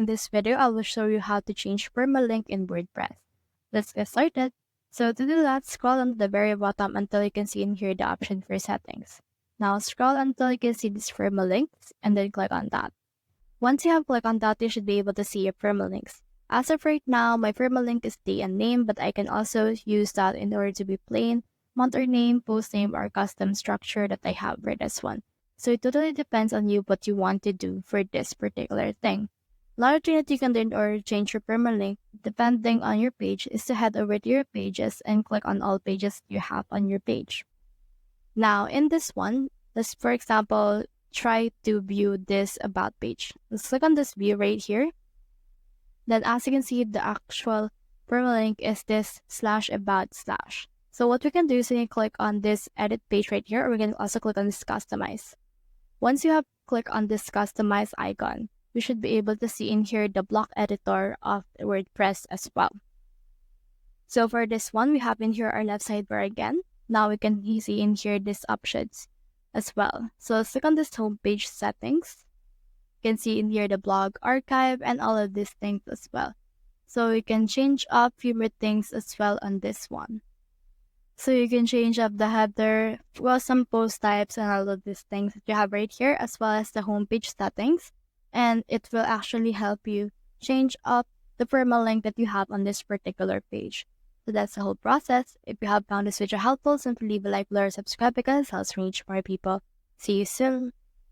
In this video, I will show you how to change permalink in WordPress. Let's get started. So to do that, scroll on the very bottom until you can see in here the option for settings. Now scroll until you can see this permalinks and then click on that. Once you have clicked on that, you should be able to see your permalinks. As of right now, my permalink is day and name, but I can also use that in order to be plain, month or name, post name, or custom structure that I have for this one. So it totally depends on you what you want to do for this particular thing. Another thing that you can do in order to change your permalink, depending on your page, is to head over to your pages and click on all pages you have on your page. Now, in this one, let's, for example, try to view this about page. Let's click on this view right here. Then as you can see, the actual permalink is this /about/. So what we can do is we can click on this edit page right here, or we can also click on this customize. Once you have clicked on this customize icon, we should be able to see in here the block editor of WordPress as well. So for this one, we have in here our left sidebar again. Now we can see in here these options as well. So let's click on this homepage settings. You can see in here the blog archive and all of these things as well. So we can change up few more things as well on this one. So you can change up the header, well, some post types and all of these things that you have right here, as well as the homepage settings. And it will actually help you change up the permalink that you have on this particular page. So that's the whole process. If you have found this video helpful, simply leave a like, below, or subscribe because it helps reach more people. See you soon.